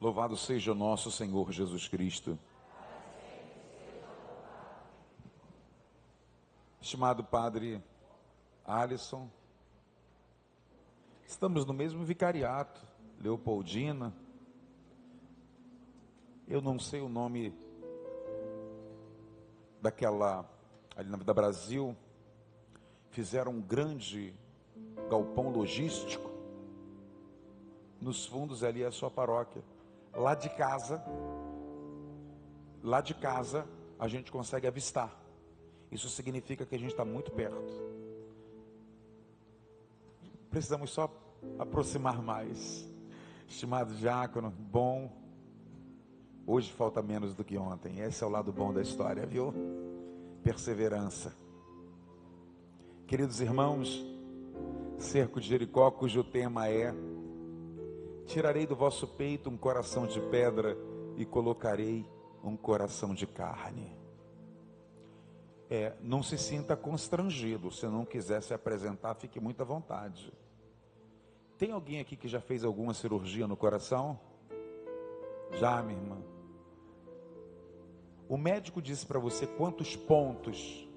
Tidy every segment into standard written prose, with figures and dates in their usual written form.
Louvado seja o nosso Senhor Jesus Cristo. Estimado Padre Alisson, estamos no mesmo vicariato, Leopoldina. Eu não sei o nome daquela, ali na Vida Brasil, fizeram um grande galpão logístico. Nos fundos ali é a sua paróquia. Lá de casa, a gente consegue avistar. Isso significa que a gente está muito perto. Precisamos só aproximar mais. Estimado diácono, bom. Hoje falta menos do que ontem. Esse é o lado bom da história, viu? Perseverança. Queridos irmãos, cerco de Jericó, cujo tema é: tirarei do vosso peito um coração de pedra e colocarei um coração de carne. Não se sinta constrangido. Se não quiser se apresentar, fique muito à vontade. Tem alguém aqui que já fez alguma cirurgia no coração? Já, minha irmã? O médico disse para você quantos pontos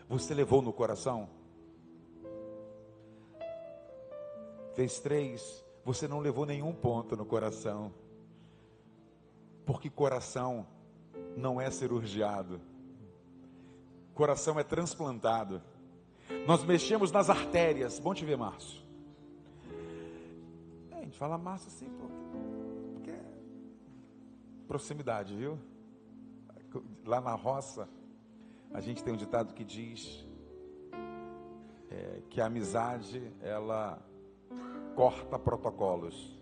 você levou no coração? Fez 3, você não levou nenhum ponto no coração. Porque coração não é cirurgiado. Coração é transplantado. Nós mexemos nas artérias. Bom te ver, Márcio. A gente fala Márcio assim, porque é proximidade, viu? Lá na roça, a gente tem um ditado que diz que a amizade, ela corta protocolos.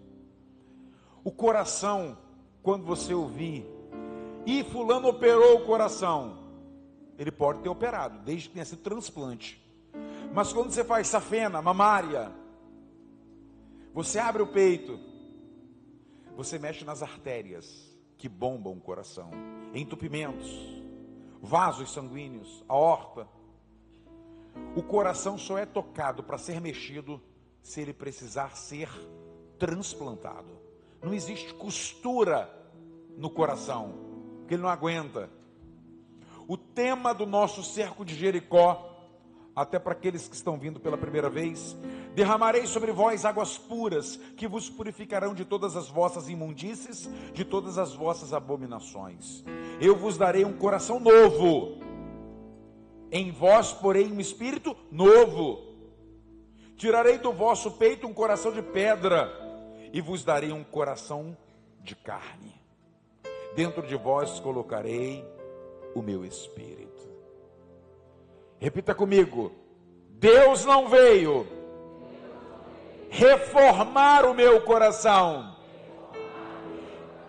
O coração, quando você ouvir, e fulano operou o coração, ele pode ter operado, desde que tenha sido transplante. Mas quando você faz safena, mamária, você abre o peito, você mexe nas artérias que bombam o coração, entupimentos, vasos sanguíneos, aorta. O coração só é tocado para ser mexido se ele precisar ser transplantado. Não existe costura no coração, porque ele não aguenta. O tema do nosso cerco de Jericó, até para aqueles que estão vindo pela primeira vez: derramarei sobre vós águas puras, que vos purificarão de todas as vossas imundícies, de todas as vossas abominações. Eu vos darei um coração novo, em vós porei um espírito novo. Tirarei do vosso peito um coração de pedra, e vos darei um coração de carne. Dentro de vós colocarei o meu espírito. Repita comigo: Deus não veio reformar o meu coração,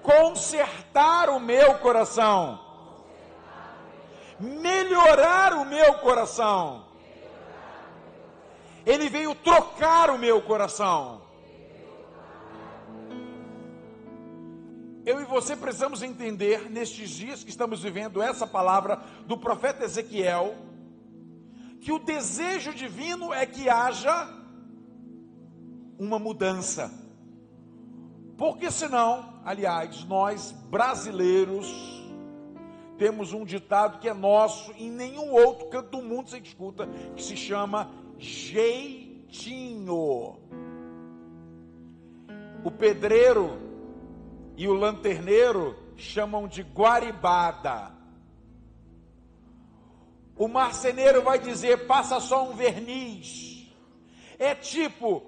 consertar o meu coração, melhorar o meu coração. Ele veio trocar o meu coração. Eu e você precisamos entender, nestes dias que estamos vivendo, essa palavra do profeta Ezequiel, que o desejo divino é que haja uma mudança. Porque senão, aliás, nós brasileiros temos um ditado que é nosso, em nenhum outro canto do mundo se escuta, que se chama jeitinho. O pedreiro e o lanterneiro chamam de guaribada. O marceneiro vai dizer: passa só um verniz. É tipo,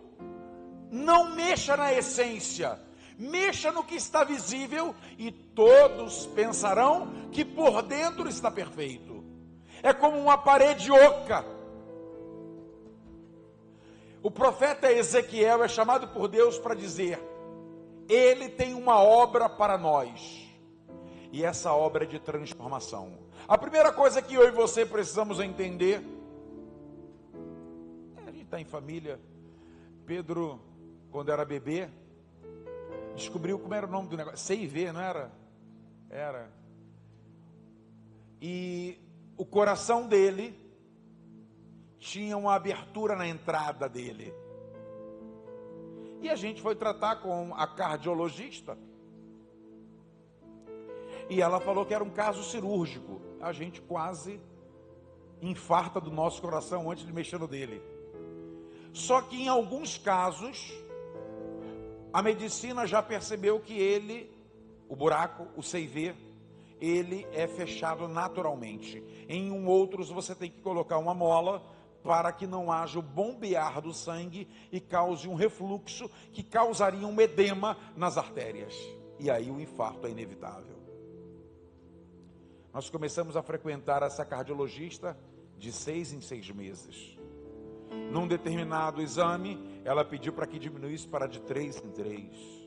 não mexa na essência, mexa no que está visível, e todos pensarão que por dentro está perfeito. É como uma parede oca. O profeta Ezequiel é chamado por Deus para dizer: ele tem uma obra para nós, e essa obra é de transformação. A primeira coisa que eu e você precisamos entender, a gente está em família. Pedro, quando era bebê, descobriu como era o nome do negócio, CIV, não era? Era. E o coração dele tinha uma abertura na entrada dele. E a gente foi tratar com a cardiologista. E ela falou que era um caso cirúrgico. A gente quase infarta do nosso coração antes de mexer no dele. Só que em alguns casos, a medicina já percebeu que ele, o buraco, o CV, ele é fechado naturalmente. Em outros você tem que colocar uma mola para que não haja o bombear do sangue e cause um refluxo que causaria um edema nas artérias. E aí o infarto é inevitável. Nós começamos a frequentar essa cardiologista de 6 em 6 meses. Num determinado exame, ela pediu para que diminuísse para de 3 em 3.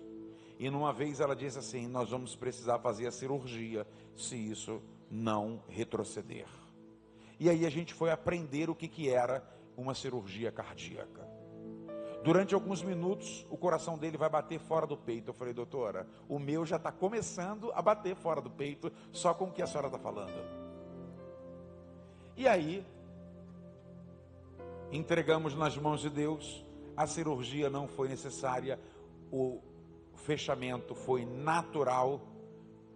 E numa vez ela disse assim: nós vamos precisar fazer a cirurgia se isso não retroceder. E aí a gente foi aprender o que era uma cirurgia cardíaca. Durante alguns minutos, o coração dele vai bater fora do peito. Eu falei: doutora, o meu já está começando a bater fora do peito, só com o que a senhora está falando. E aí, entregamos nas mãos de Deus, a cirurgia não foi necessária, o fechamento foi natural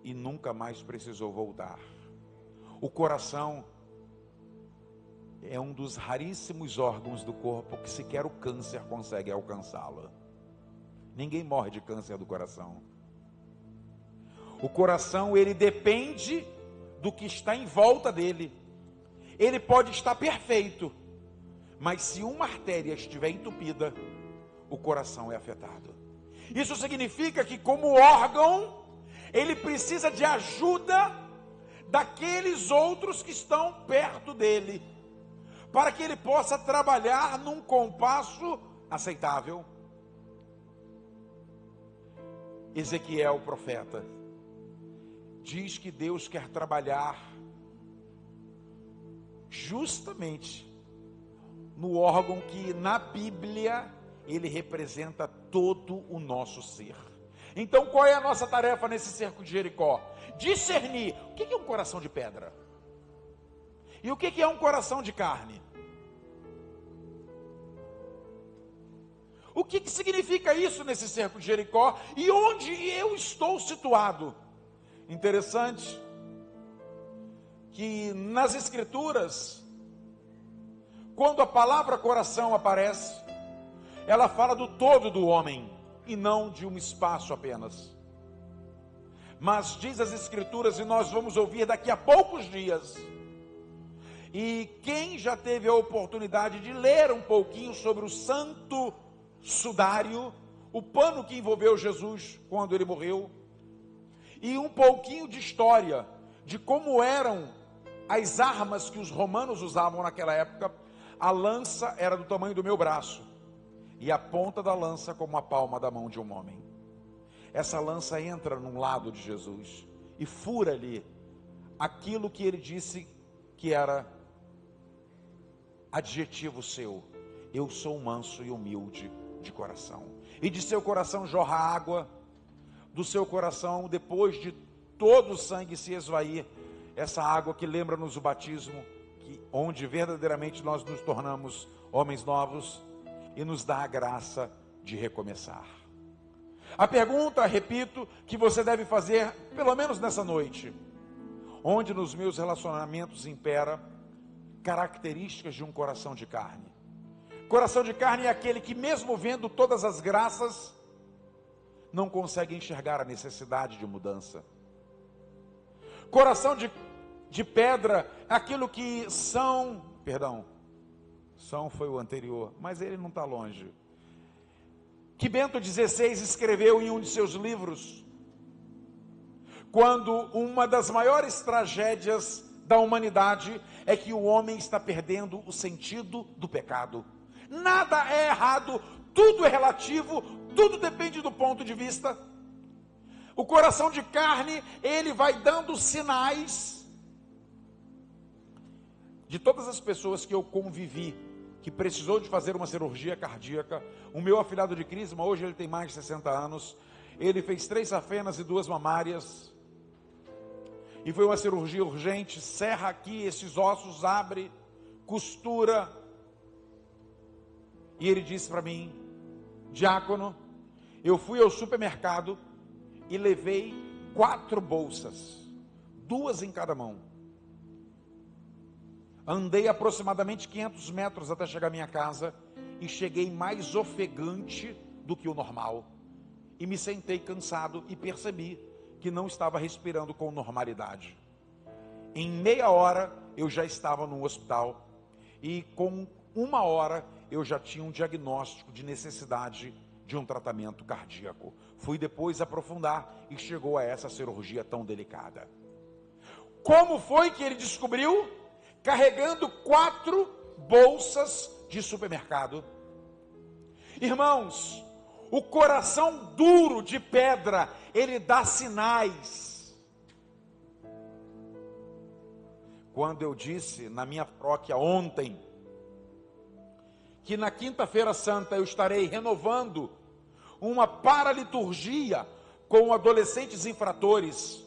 e nunca mais precisou voltar. O coração é um dos raríssimos órgãos do corpo que sequer o câncer consegue alcançá-lo. Ninguém morre de câncer do coração. O coração, ele depende do que está em volta dele. Ele pode estar perfeito, mas se uma artéria estiver entupida, o coração é afetado. Isso significa que, como órgão, ele precisa de ajuda daqueles outros que estão perto dele, para que ele possa trabalhar num compasso aceitável. Ezequiel, o profeta, diz que Deus quer trabalhar justamente no órgão que na Bíblia ele representa todo o nosso ser. Então qual é a nossa tarefa nesse cerco de Jericó? Discernir o que é um coração de pedra e o que é um coração de carne. O que significa isso nesse cerco de Jericó e onde eu estou situado? Interessante que nas Escrituras, quando a palavra coração aparece, ela fala do todo do homem e não de um espaço apenas. Mas diz as Escrituras, e nós vamos ouvir daqui a poucos dias, e quem já teve a oportunidade de ler um pouquinho sobre o santo sudário, o pano que envolveu Jesus quando ele morreu, e um pouquinho de história de como eram as armas que os romanos usavam naquela época. A lança era do tamanho do meu braço e a ponta da lança como a palma da mão de um homem. Essa lança entra num lado de Jesus e fura ali aquilo que ele disse que era adjetivo seu: eu sou manso e humilde de coração. E de seu coração jorra água, do seu coração, depois de todo o sangue se esvair, essa água que lembra-nos o batismo, onde verdadeiramente nós nos tornamos homens novos e nos dá a graça de recomeçar. A pergunta, repito, que você deve fazer, pelo menos nessa noite: onde nos meus relacionamentos impera características de um coração de carne? Coração de carne é aquele que, mesmo vendo todas as graças, não consegue enxergar a necessidade de mudança. Coração de pedra é aquilo que São foi o anterior, mas ele não está longe, que Bento XVI escreveu em um de seus livros, quando uma das maiores tragédias da humanidade é que o homem está perdendo o sentido do pecado. Nada é errado, tudo é relativo, tudo depende do ponto de vista. O coração de carne, ele vai dando sinais. De todas as pessoas que eu convivi, que precisou de fazer uma cirurgia cardíaca, o meu afilhado de Crisma, hoje ele tem mais de 60 anos, ele fez 3 safenas e 2 mamárias, e foi uma cirurgia urgente, serra aqui, esses ossos, abre, costura, e ele disse para mim: diácono, eu fui ao supermercado e levei 4 bolsas, 2 em cada mão. Andei aproximadamente 500 metros até chegar à minha casa e cheguei mais ofegante do que o normal. E me sentei cansado e percebi que não estava respirando com normalidade. Em meia hora eu já estava no hospital e com 1 hora eu já tinha um diagnóstico de necessidade de um tratamento cardíaco. Fui depois aprofundar e chegou a essa cirurgia tão delicada. Como foi que ele descobriu? Carregando 4 bolsas de supermercado. Irmãos, o coração duro de pedra, ele dá sinais. Quando eu disse na minha paróquia ontem, que na quinta-feira santa eu estarei renovando uma paraliturgia com adolescentes infratores,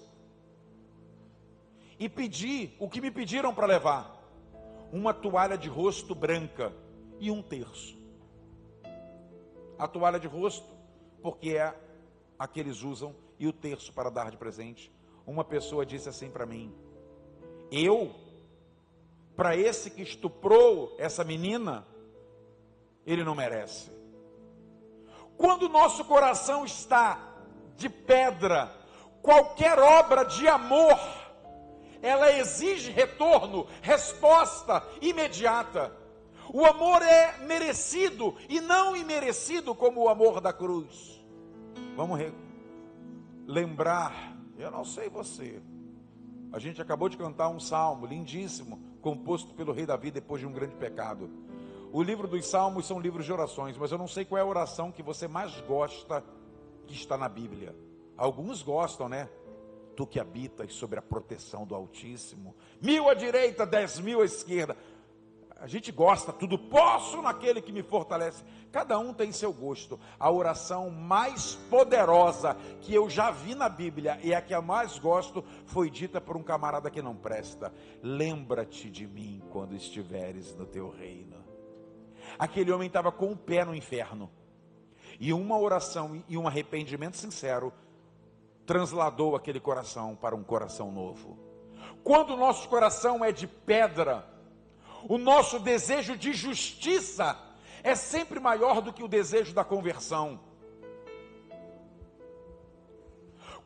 e pedi o que me pediram para levar: uma toalha de rosto branca e um terço. A toalha de rosto, porque é a que eles usam, e o terço para dar de presente. Uma pessoa disse assim para mim: para esse que estuprou essa menina, ele não merece. Quando o nosso coração está de pedra, qualquer obra de amor, ela exige retorno, resposta imediata. O amor é merecido e não imerecido, como o amor da cruz. Vamos lembrar, eu não sei você, a gente acabou de cantar um salmo lindíssimo, composto pelo rei Davi depois de um grande pecado. O livro dos salmos são livros de orações, mas eu não sei qual é a oração que você mais gosta que está na Bíblia. Alguns gostam, né? Tu que habitas sobre a proteção do Altíssimo, 1000 à direita, 10.000 à esquerda. A gente gosta, tudo posso naquele que me fortalece. Cada um tem seu gosto. A oração mais poderosa que eu já vi na Bíblia, e a que eu mais gosto, foi dita por um camarada que não presta: lembra-te de mim quando estiveres no teu reino. Aquele homem estava com o pé no inferno, e uma oração e um arrependimento sincero transladou aquele coração para um coração novo. Quando o nosso coração é de pedra, o nosso desejo de justiça é sempre maior do que o desejo da conversão.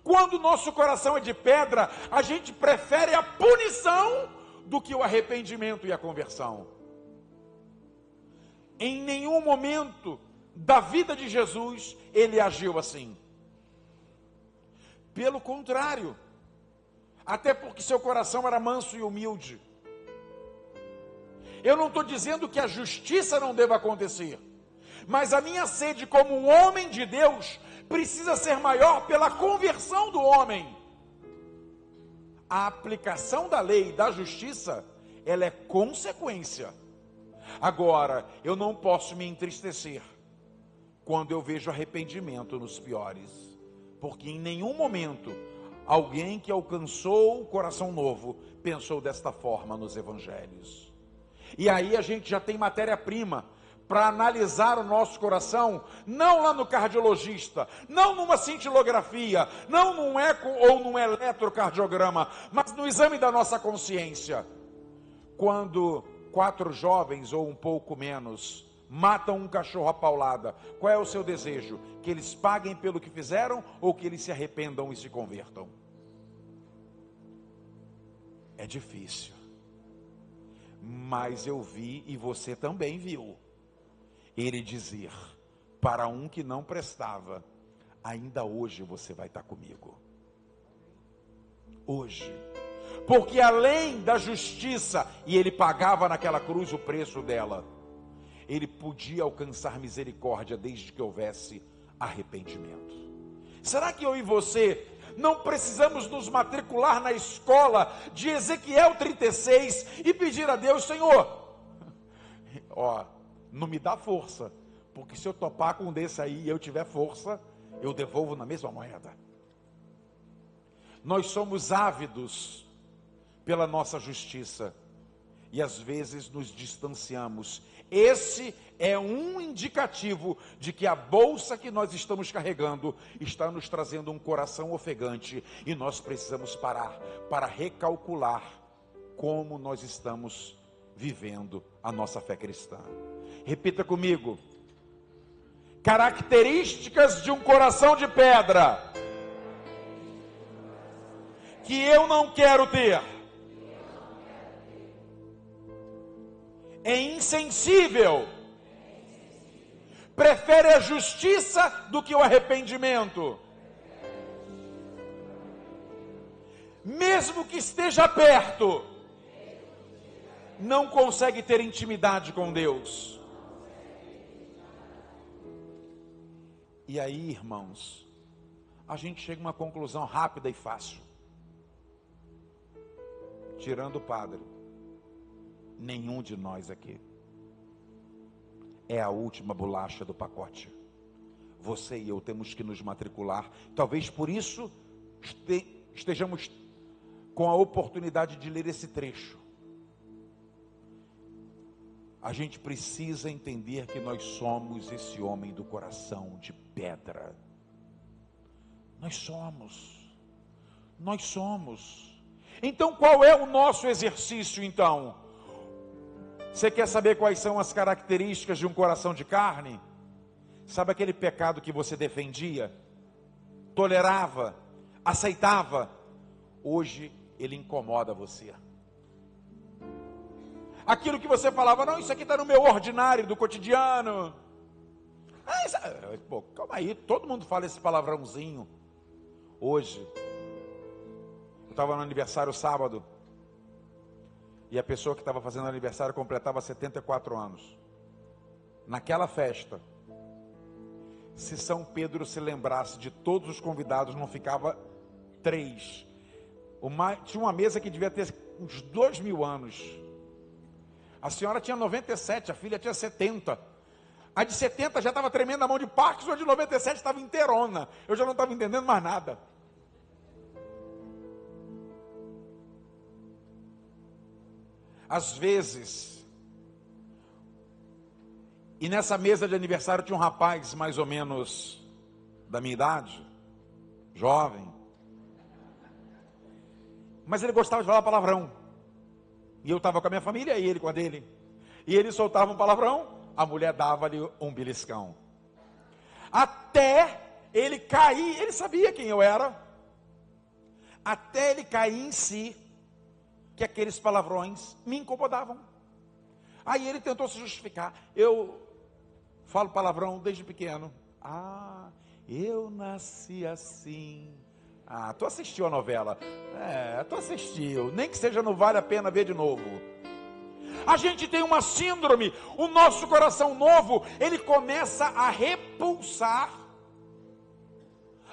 Quando o nosso coração é de pedra, a gente prefere a punição do que o arrependimento e a conversão. Em nenhum momento da vida de Jesus ele agiu assim. Pelo contrário, até porque seu coração era manso e humilde. Eu não estou dizendo que a justiça não deva acontecer, mas a minha sede como um homem de Deus precisa ser maior pela conversão do homem. A aplicação da lei e da justiça, ela é consequência. Agora, eu não posso me entristecer quando eu vejo arrependimento nos piores, porque em nenhum momento alguém que alcançou o coração novo pensou desta forma nos evangelhos. E aí a gente já tem matéria-prima para analisar o nosso coração, não lá no cardiologista, não numa cintilografia, não num eco ou num eletrocardiograma, mas no exame da nossa consciência. Quando 4 jovens ou um pouco menos matam um cachorro à paulada, qual é o seu desejo? Que eles paguem pelo que fizeram ou que eles se arrependam e se convertam? É difícil, mas eu vi, e você também viu, ele dizer para um que não prestava: ainda hoje você vai estar comigo. Hoje. Porque além da justiça, e ele pagava naquela cruz o preço dela, ele podia alcançar misericórdia desde que houvesse arrependimento. Será que eu e você não precisamos nos matricular na escola de Ezequiel 36 e pedir a Deus: Senhor, não me dá força, porque se eu topar com um desse aí e eu tiver força, eu devolvo na mesma moeda. Nós somos ávidos pela nossa justiça, e às vezes nos distanciamos. Esse é um indicativo de que a bolsa que nós estamos carregando está nos trazendo um coração ofegante, e nós precisamos parar para recalcular como nós estamos vivendo a nossa fé cristã. Repita comigo: características de um coração de pedra que eu não quero ter. É insensível, prefere a justiça do que o arrependimento, mesmo que esteja perto, não consegue ter intimidade com Deus. E aí, irmãos, a gente chega a uma conclusão rápida e fácil. Tirando o padre, nenhum de nós aqui é a última bolacha do pacote. Você e eu temos que nos matricular. Talvez por isso estejamos com a oportunidade de ler esse trecho. A gente precisa entender que nós somos esse homem do coração de pedra. Nós somos. Então qual é o nosso exercício então? Você quer saber quais são as características de um coração de carne? Sabe aquele pecado que você defendia, tolerava, aceitava? Hoje ele incomoda você. Aquilo que você falava, não, isso aqui está no meu ordinário do cotidiano. Pô, calma aí, todo mundo fala esse palavrãozinho. Hoje, eu estava no aniversário sábado, e a pessoa que estava fazendo aniversário completava 74 anos. Naquela festa, se São Pedro se lembrasse de todos os convidados, não ficava 3. Tinha uma mesa que devia ter uns 2.000 anos. A senhora tinha 97, a filha tinha 70. A de 70 já estava tremendo a mão de Parkinson, a de 97 estava inteirona. Eu já não estava entendendo mais nada. Às vezes, e nessa mesa de aniversário tinha um rapaz mais ou menos da minha idade, jovem, mas ele gostava de falar palavrão, e eu estava com a minha família e ele com a dele, e ele soltava um palavrão, a mulher dava-lhe um beliscão, até ele cair. Ele sabia quem eu era, até ele cair em si, que aqueles palavrões me incomodavam. Aí ele tentou se justificar. Eu falo palavrão desde pequeno. Eu nasci assim. Tu assistiu a novela? Tu assistiu. Nem que seja, não vale a pena ver de novo. A gente tem uma síndrome. O nosso coração novo, ele começa a repulsar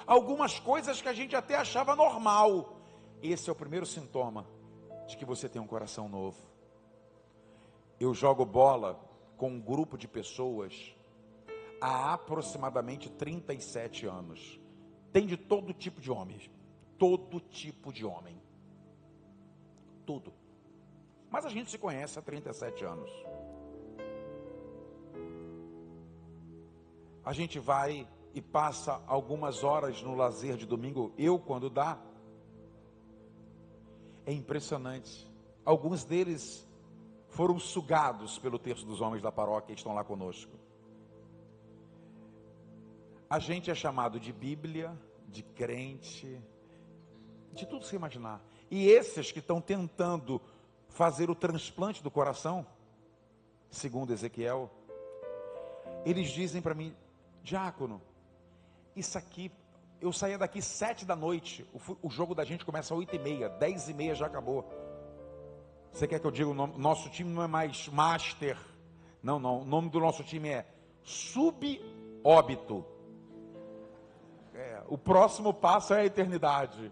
algumas coisas que a gente até achava normal. Esse é o primeiro sintoma de que você tem um coração novo. Eu jogo bola com um grupo de pessoas há aproximadamente 37 anos. Tem de todo tipo de homens. Todo tipo de homem. Tudo. Mas a gente se conhece há 37 anos. A gente vai e passa algumas horas no lazer de domingo. Eu, quando dá. É impressionante. Alguns deles foram sugados pelo terço dos homens da paróquia e estão lá conosco. A gente é chamado de Bíblia, de crente, de tudo se imaginar. E esses que estão tentando fazer o transplante do coração, segundo Ezequiel, eles dizem para mim: diácono, isso aqui, eu saía daqui 7 da noite, o jogo da gente começa às 8h30, 10h30 já acabou. Você quer que eu diga o nome? Nosso time não é mais Master, não, o nome do nosso time é Subóbito. O próximo passo é a eternidade.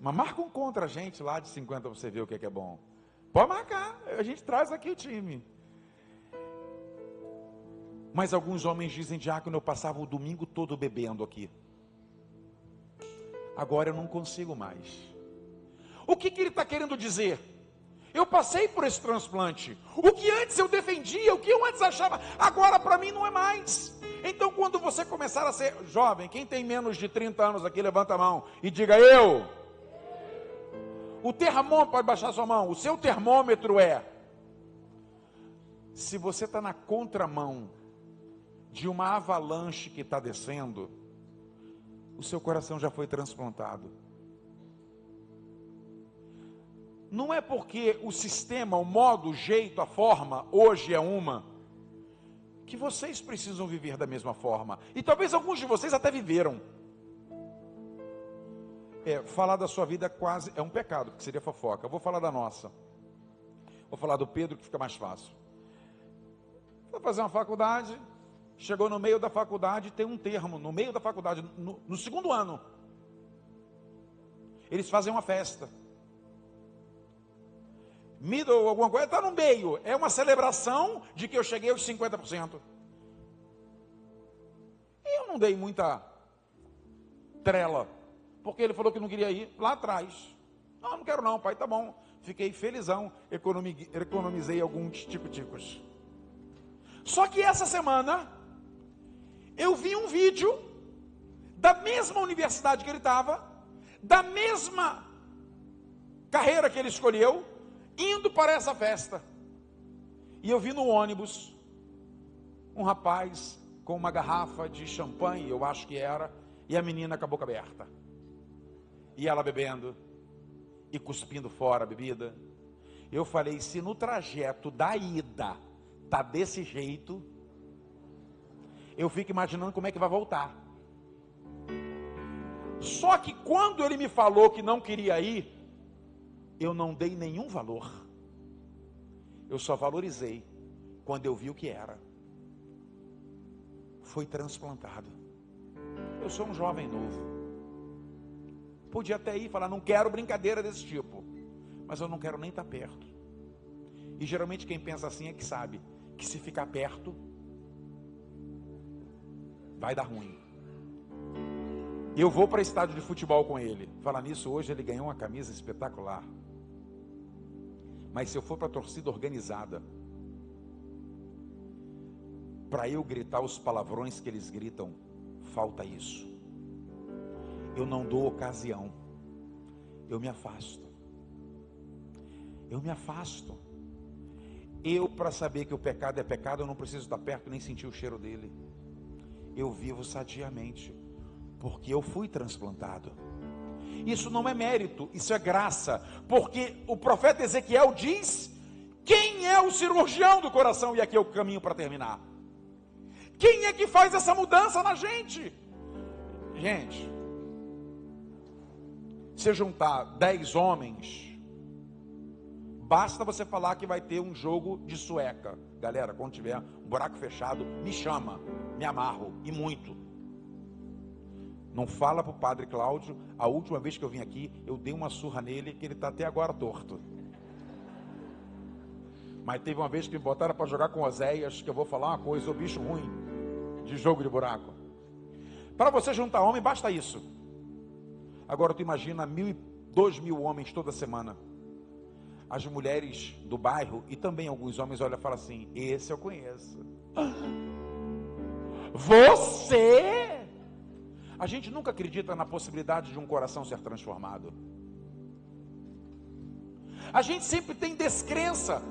Mas marca um contra a gente lá de 50 para você ver o que é bom. Pode marcar, a gente traz aqui o time. Mas alguns homens dizem: diácono, eu passava o domingo todo bebendo aqui. Agora eu não consigo mais. O que ele está querendo dizer? Eu passei por esse transplante. O que antes eu defendia, o que eu antes achava, agora para mim não é mais. Então, quando você começar a ser jovem, quem tem menos de 30 anos aqui, levanta a mão e diga: eu. O termômetro, pode baixar sua mão. O seu termômetro é: se você está na contramão de uma avalanche que está descendo, o seu coração já foi transplantado. Não é porque o sistema, o modo, o jeito, a forma, hoje é uma, que vocês precisam viver da mesma forma. E talvez alguns de vocês até viveram. Falar da sua vida quase é um pecado, porque seria fofoca. Eu vou falar da nossa. Vou falar do Pedro, que fica mais fácil. Foi fazer uma faculdade, chegou no meio da faculdade, tem um termo, no meio da faculdade, no segundo ano. Eles fazem uma festa. Middle, alguma coisa, está no meio. É uma celebração de que eu cheguei aos 50%. Eu não dei muita trela, porque ele falou que não queria ir lá atrás. Não quero não, pai, tá bom. Fiquei felizão, economizei alguns tico-ticos. Só que essa semana, eu vi um vídeo da mesma universidade que ele estava, da mesma carreira que ele escolheu, indo para essa festa. E eu vi no ônibus um rapaz com uma garrafa de champanhe, eu acho que era, e a menina com a boca aberta. E ela bebendo e cuspindo fora a bebida. Eu falei: se no trajeto da ida tá desse jeito, eu fico imaginando como é que vai voltar. Só que quando ele me falou que não queria ir, eu não dei nenhum valor. Eu só valorizei quando eu vi o que era. Foi transplantado. Eu sou um jovem novo. Podia até ir e falar: não quero brincadeira desse tipo, mas eu não quero nem estar perto. E geralmente quem pensa assim é que sabe que se ficar perto vai dar ruim. Eu vou para estádio de futebol com ele. Falar nisso, hoje ele ganhou uma camisa espetacular. Mas se eu for para a torcida organizada, para eu gritar os palavrões que eles gritam, falta isso. Eu não dou ocasião. Eu me afasto. Eu me afasto. Eu, para saber que o pecado é pecado, eu não preciso estar perto nem sentir o cheiro dele. Eu vivo sadiamente, porque eu fui transplantado. Isso não é mérito, isso é graça, porque o profeta Ezequiel diz: quem é o cirurgião do coração? E aqui é o caminho para terminar. Quem é que faz essa mudança na gente? Gente, se juntar 10 homens, basta você falar que vai ter um jogo de sueca. Galera, quando tiver um buraco fechado, me chama, me amarro, e muito. Não fala para o padre Cláudio: a última vez que eu vim aqui, eu dei uma surra nele, que ele está até agora torto. Mas teve uma vez que me botaram para jogar com Oséias, que eu vou falar uma coisa: o bicho ruim de jogo de buraco. Para você juntar homem, basta isso. Agora tu imagina 1.000 e 2.000 homens toda semana. As mulheres do bairro e também alguns homens olham e falam assim: esse eu conheço. Você? A gente nunca acredita na possibilidade de um coração ser transformado. A gente sempre tem descrença,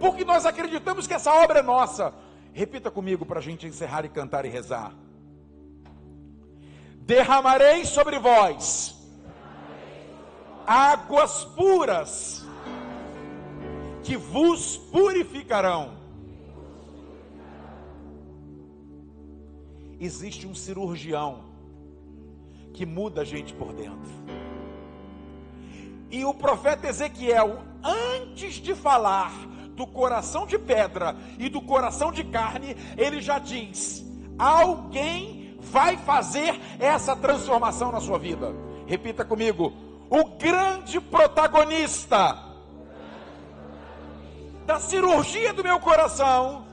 porque nós acreditamos que essa obra é nossa. Repita comigo para a gente encerrar e cantar e rezar: derramarei sobre vós águas puras, que vos purificarão. Existe um cirurgião que muda a gente por dentro. E o profeta Ezequiel, antes de falar do coração de pedra e do coração de carne, ele já diz: alguém vai fazer essa transformação na sua vida. Repita comigo: o grande protagonista da cirurgia do meu coração,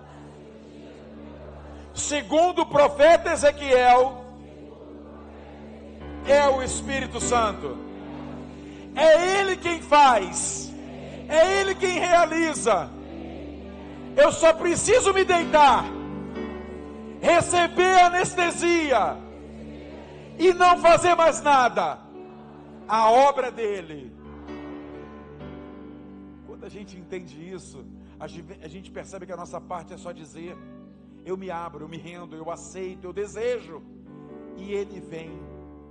segundo o profeta Ezequiel, é o Espírito Santo. É Ele quem faz É Ele quem realiza. Eu só preciso me deitar, receber anestesia e não fazer mais nada. A obra é dele. Quando a gente entende isso, a gente percebe que a nossa parte é só dizer: eu me abro, eu me rendo, eu aceito, eu desejo. E ele vem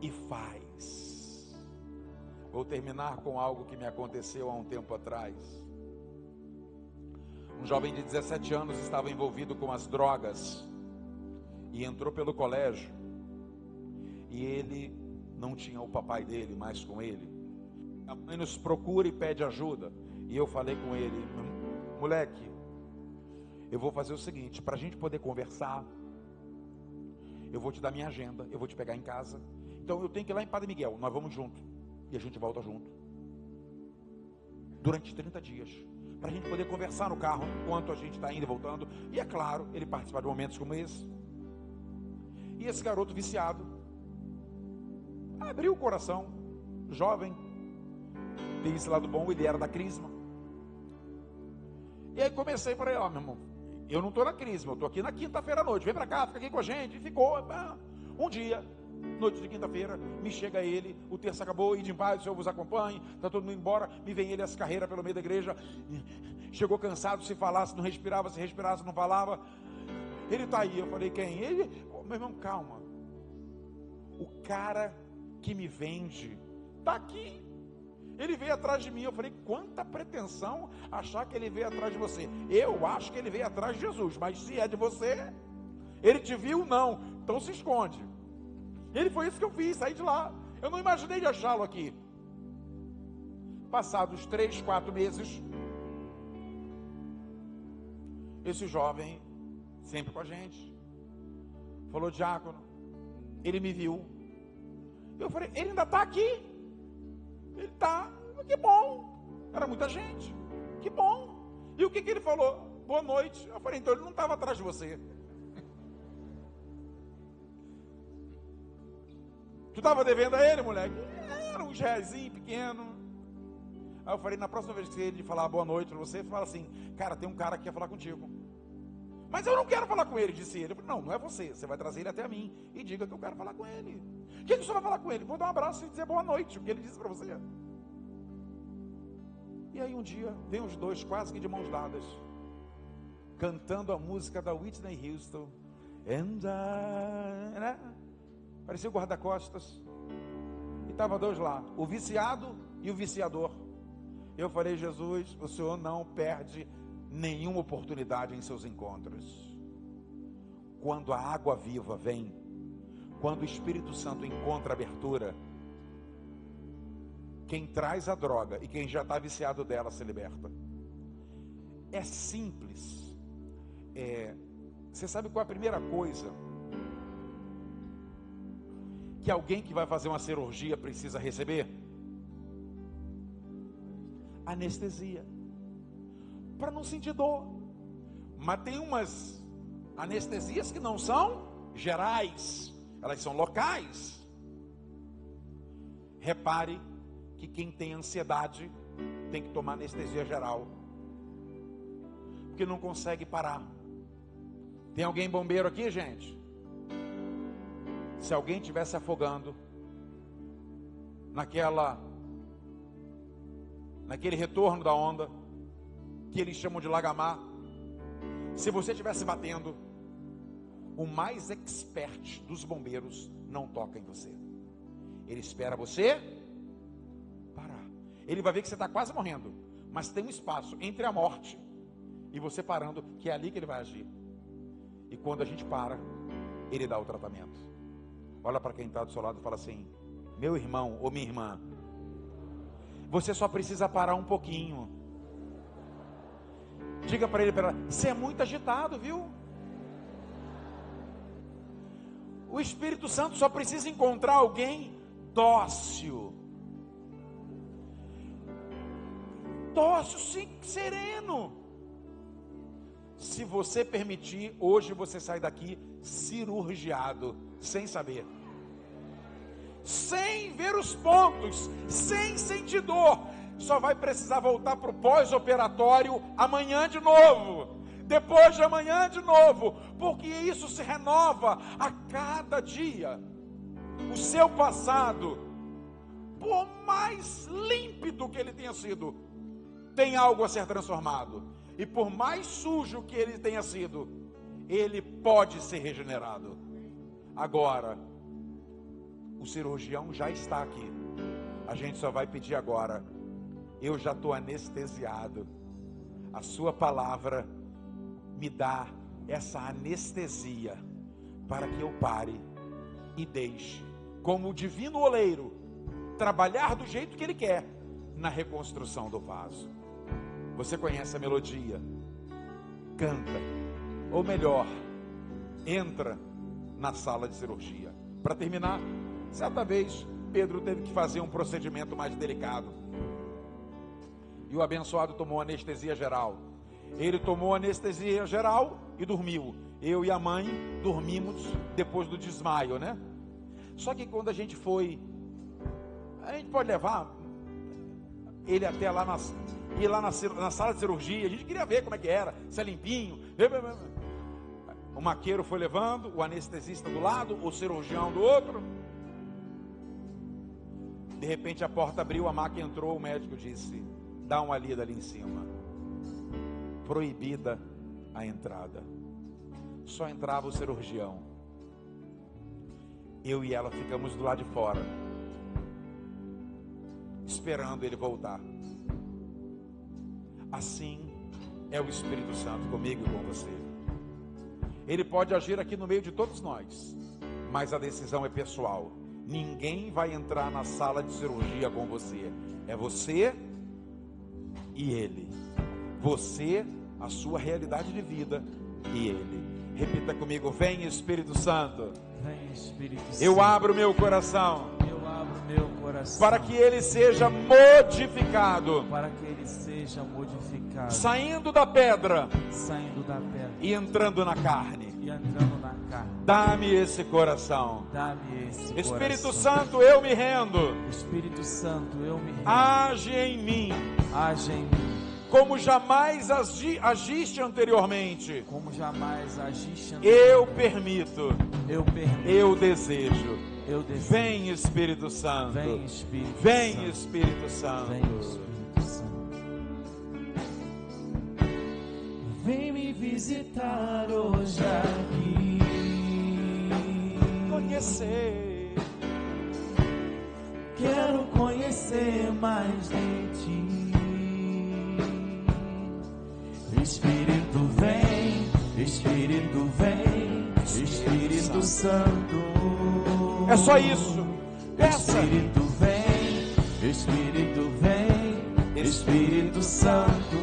e faz. Vou terminar com algo que me aconteceu há um tempo atrás. Um jovem de 17 anos estava envolvido com as drogas e entrou pelo colégio. E ele não tinha o papai dele mais com ele. A mãe nos procura e pede ajuda. E eu falei com ele: moleque, eu vou fazer o seguinte, para a gente poder conversar, eu vou te dar minha agenda, eu vou te pegar em casa. Então eu tenho que ir lá em Padre Miguel, nós vamos junto. E a gente volta junto. Durante 30 dias. Para a gente poder conversar no carro, enquanto a gente está indo e voltando. E é claro, ele participar de momentos como esse. E esse garoto viciado abriu o coração, jovem, tem esse lado bom, ele era da Crisma. E aí comecei para ele: ó, meu irmão, eu não estou na Crisma, eu estou aqui na quinta-feira à noite, vem para cá, fica aqui com a gente. E ficou. Um dia, noite de quinta-feira, me chega ele, o terço acabou, ide em paz, o Senhor vos acompanhe, está todo mundo embora, me vem ele as carreiras pelo meio da igreja, chegou cansado, se falasse, não respirava, se respirasse, não falava. Ele está aí. Eu falei: quem? Ele: meu irmão, calma, o cara que me vende está aqui. Ele veio atrás de mim. Eu falei: quanta pretensão achar que ele veio atrás de você. Eu acho que ele veio atrás de Jesus, mas se é de você, ele te viu? Não, então se esconde. Ele foi isso que eu fiz, saí de lá. Eu não imaginei de achá-lo aqui. Passados 3, 4 meses, esse jovem, sempre com a gente, falou: diácono, ele me viu. Eu falei: ele ainda está aqui? Ele está. Que bom. Era muita gente. Que bom. E o que ele falou? Boa noite. Eu falei: então ele não estava atrás de você. Tu estava devendo a ele, moleque? Era um reazinho pequeno. Aí eu falei: na próxima vez que ele falar boa noite para você, fala assim: cara, tem um cara que quer falar contigo. Mas eu não quero falar com ele, disse ele. Eu falei: não, não é você. Você vai trazer ele até a mim e diga que eu quero falar com ele. O que o senhor vai falar com ele? Vou dar um abraço e dizer boa noite, o que ele disse para você. E aí um dia, vem os dois quase que de mãos dadas, cantando a música da Whitney Houston. Né? Parecia o guarda-costas. E estava dois lá, o viciado e o viciador. Eu falei: Jesus, o Senhor não perde nenhuma oportunidade em seus encontros. Quando a água viva vem, quando o Espírito Santo encontra abertura, quem traz a droga e quem já está viciado dela se liberta. É simples. Você sabe qual é a primeira coisa que alguém que vai fazer uma cirurgia precisa receber? Anestesia, para não sentir dor. Mas tem umas anestesias que não são gerais, elas são locais. Repare que quem tem ansiedade tem que tomar anestesia geral, porque não consegue parar. Tem alguém bombeiro aqui, gente? Se alguém estivesse afogando naquele retorno da onda que eles chamam de lagamar, se você estivesse batendo, o mais expert dos bombeiros não toca em você. Ele espera você parar. Ele vai ver que você está quase morrendo, mas tem um espaço entre a morte e você parando, que é ali que ele vai agir. E quando a gente para, ele dá o tratamento. Olha para quem está do seu lado e fala assim: meu irmão ou minha irmã, você só precisa parar um pouquinho. Diga para ele: você é muito agitado, viu? O Espírito Santo só precisa encontrar alguém dócil. Dócil, sim, sereno. Se você permitir, hoje você sai daqui cirurgiado, sem saber, sem ver os pontos, sem sentir dor, só vai precisar voltar para o pós-operatório amanhã de novo, depois de amanhã de novo, porque isso se renova a cada dia. O seu passado, por mais límpido que ele tenha sido, tem algo a ser transformado, e por mais sujo que ele tenha sido, ele pode ser regenerado. Agora, o cirurgião já está aqui, a gente só vai pedir agora: eu já estou anestesiado, a sua palavra me dá essa anestesia, para que eu pare e deixe, como o divino oleiro, trabalhar do jeito que ele quer, na reconstrução do vaso. Você conhece a melodia? Canta, ou melhor, entra na sala de cirurgia. Para terminar, certa vez Pedro teve que fazer um procedimento mais delicado, e o abençoado tomou anestesia geral. Ele tomou anestesia geral e dormiu. Eu e a mãe dormimos depois do desmaio, né? Só que quando a gente foi, a gente pode levar ele até lá na sala de cirurgia. A gente queria ver como é que era, se é limpinho. O maqueiro foi levando, o anestesista do lado, o cirurgião do outro. De repente a porta abriu, a maca entrou, o médico disse: dá uma lida ali em cima. Proibida a entrada. Só entrava o cirurgião. Eu e ela ficamos do lado de fora, esperando ele voltar. Assim é o Espírito Santo comigo e com você. Ele pode agir aqui no meio de todos nós, mas a decisão é pessoal. Ninguém vai entrar na sala de cirurgia com você. É você e ele. Você, a sua realidade de vida, e ele. Repita comigo: vem Espírito Santo. Vem Espírito Santo. Eu abro meu coração. Eu abro meu coração. Para que ele seja modificado. Para que ele seja modificado. Saindo da pedra. Saindo da pedra. E entrando na carne. E entrando na carne. Dá-me esse coração. Dá-me esse coração. Espírito Santo, eu me rendo. Espírito Santo, eu me rendo. Age em mim. Age em mim. Como jamais agiste anteriormente. Como jamais agiste anteriormente. Eu permito. Eu permito. Eu desejo. Eu desejo. Vem Espírito Santo. Vem Espírito Vem Santo. Espírito Santo. Vem Espírito Santo. Vem me visitar hoje aqui. Conhecer. Quero conhecer mais de ti. Espírito vem, Espírito vem, Espírito Santo. É só isso. Peça. Espírito vem, Espírito vem, Espírito Santo.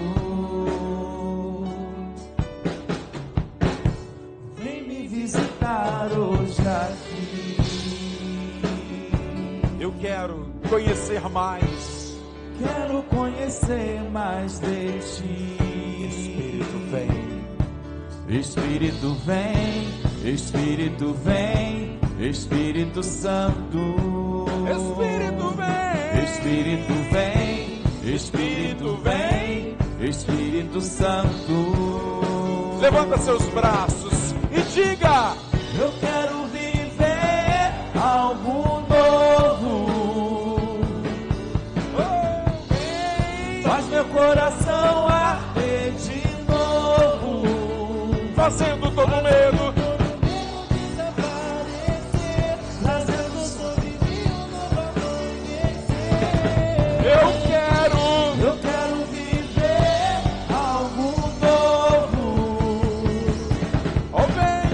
Vem me visitar hoje aqui. Eu quero conhecer mais. Quero conhecer mais de ti. Espírito vem. Espírito vem, Espírito vem, Espírito Santo. Espírito vem. Espírito vem, Espírito vem, Espírito Santo. Levanta seus braços e diga: eu quero viver algo novo. Faz meu coração arder de novo. fazendo todo medo. Trazendo sobre mim um novo amanhecer. Eu quero viver algo novo. Oh, vem,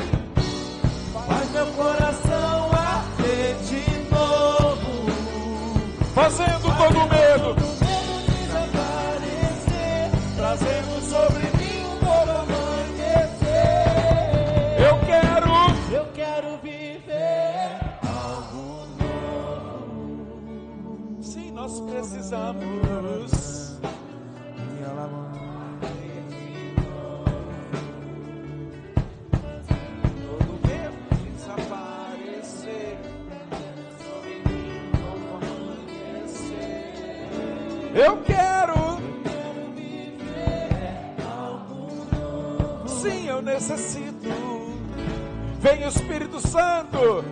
Faz meu coração arder de novo. fazendo todo medo. Desaparecer, trazendo sobre mim um novo amanhecer. Eu quero viver algo novo. Sim, nós precisamos. E ela Todo medo desaparecer. Sobre mim, novo amanhecer. Eu quero necessito. Vem Espírito Santo.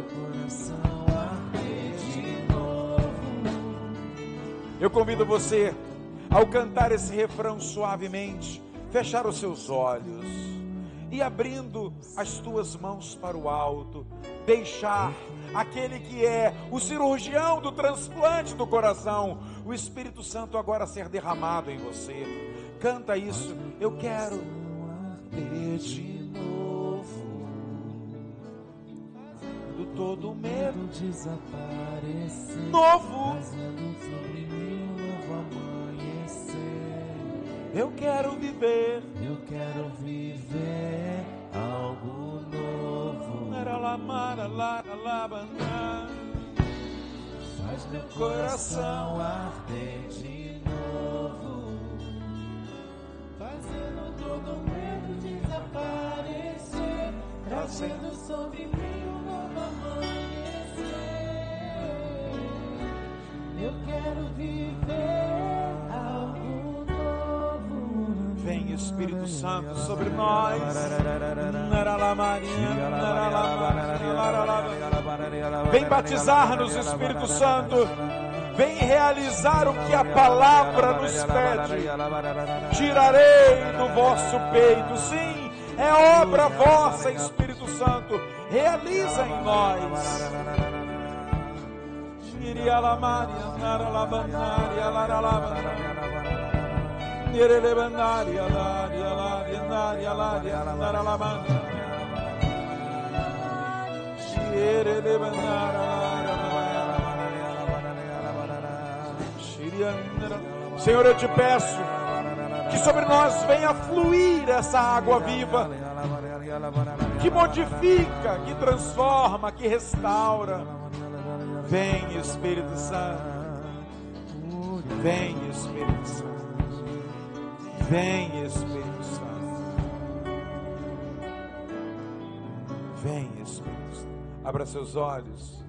Eu convido você, ao cantar esse refrão suavemente, fechar os seus olhos e abrindo as tuas mãos para o alto, deixar aquele que é o cirurgião do transplante do coração, o Espírito Santo agora ser derramado em você. Canta isso. Eu quero arder de novo, do todo medo desaparecer, novo, fazendo sobre mim um novo amanhecer. Eu quero viver algo novo. Faz meu coração arder de novo, fazendo todo medo desaparecer, trazendo sobre mim um novo amanhecer. Eu quero viver algo novo. Vem Espírito Santo sobre nós. Vem batizar-nos, Espírito Santo. Vem realizar o que a palavra nos pede. Tirarei do vosso peito. Sim, é obra vossa, Espírito Santo. Realiza em nós. Senhor, eu te peço que sobre nós venha fluir essa água viva, que modifica, que transforma, que restaura. Vem Espírito Santo, vem Espírito Santo, vem Espírito Santo, vem Espírito Santo. Abra seus olhos.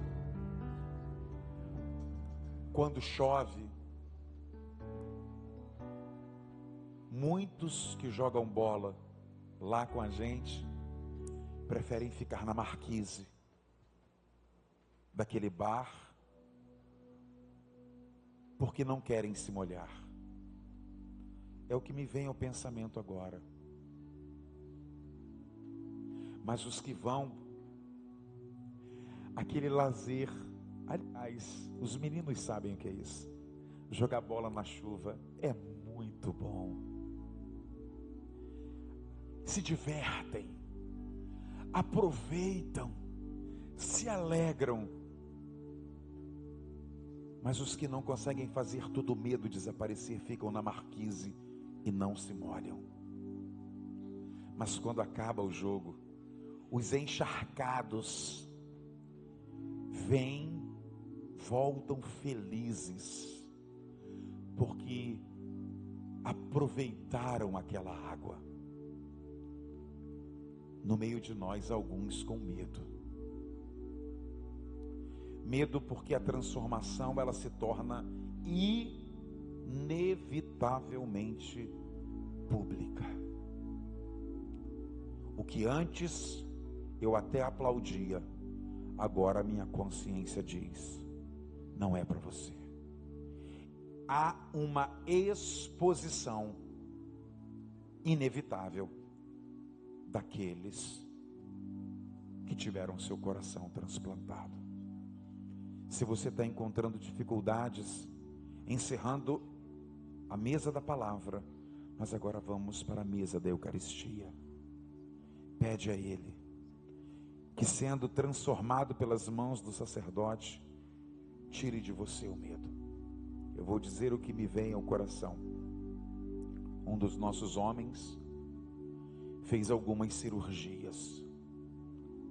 Quando chove, muitos que jogam bola lá com a gente preferem ficar na marquise daquele bar, porque não querem se molhar. É o que me vem ao pensamento agora. Mas os que vão, aquele lazer, aliás, os meninos sabem o que é isso. Jogar bola na chuva é muito bom. Se divertem, aproveitam, se alegram. Mas os que não conseguem fazer todo o medo desaparecer ficam na marquise e não se molham. Mas quando acaba o jogo, os encharcados vêm, voltam felizes, porque aproveitaram aquela água. No meio de nós, alguns com medo. Medo porque a transformação ela se torna inevitavelmente pública. O que antes eu até aplaudia, agora minha consciência diz, não é para você. Há uma exposição inevitável daqueles que tiveram seu coração transplantado. Se você está encontrando dificuldades, encerrando a mesa da palavra, nós agora vamos para a mesa da Eucaristia. Pede a Ele, que sendo transformado pelas mãos do sacerdote, tire de você o medo. Eu vou dizer o que me vem ao coração. Um dos nossos homens fez algumas cirurgias,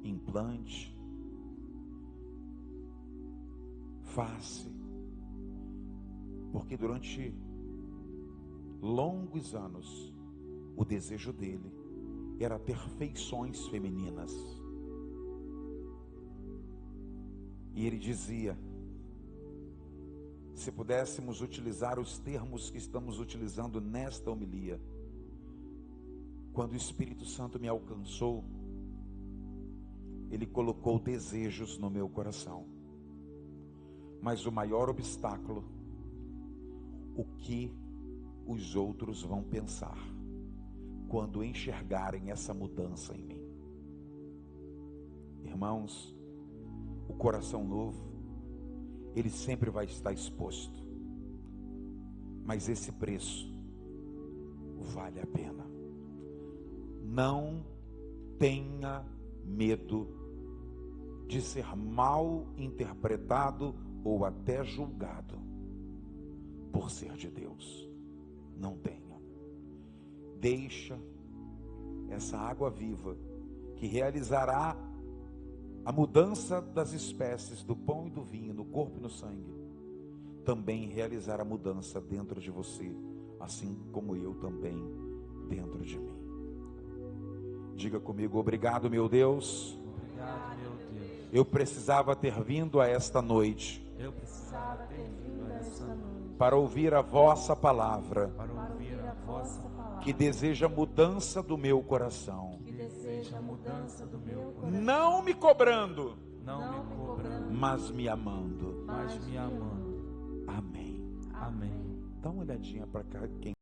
implante, face, porque durante longos anos o desejo dele era ter feições femininas, e ele dizia, se pudéssemos utilizar os termos que estamos utilizando nesta homilia, Quando o Espírito Santo me alcançou, Ele colocou desejos no meu coração. Mas o maior obstáculo, o que os outros vão pensar quando enxergarem essa mudança em mim. Irmãos, o coração novo, ele sempre vai estar exposto. Mas esse preço vale a pena. Não tenha medo de ser mal interpretado ou até julgado por ser de Deus. Não tenha. Deixa essa água viva que realizará a mudança das espécies do pão e do vinho no corpo e no sangue, também realizar a mudança dentro de você, assim como eu também dentro de mim. Diga comigo: obrigado, meu Deus. Obrigado, meu Deus. Eu precisava ter vindo a esta noite Eu precisava ter vindo a esta noite para ouvir a vossa palavra, para ouvir a vossa palavra, que deseja mudança do meu coração. que deseja a mudança do meu coração, Não me cobrando, não me cobrando, mas me amando. mas me amando. Amém. Amém. Dá uma olhadinha para cá, quem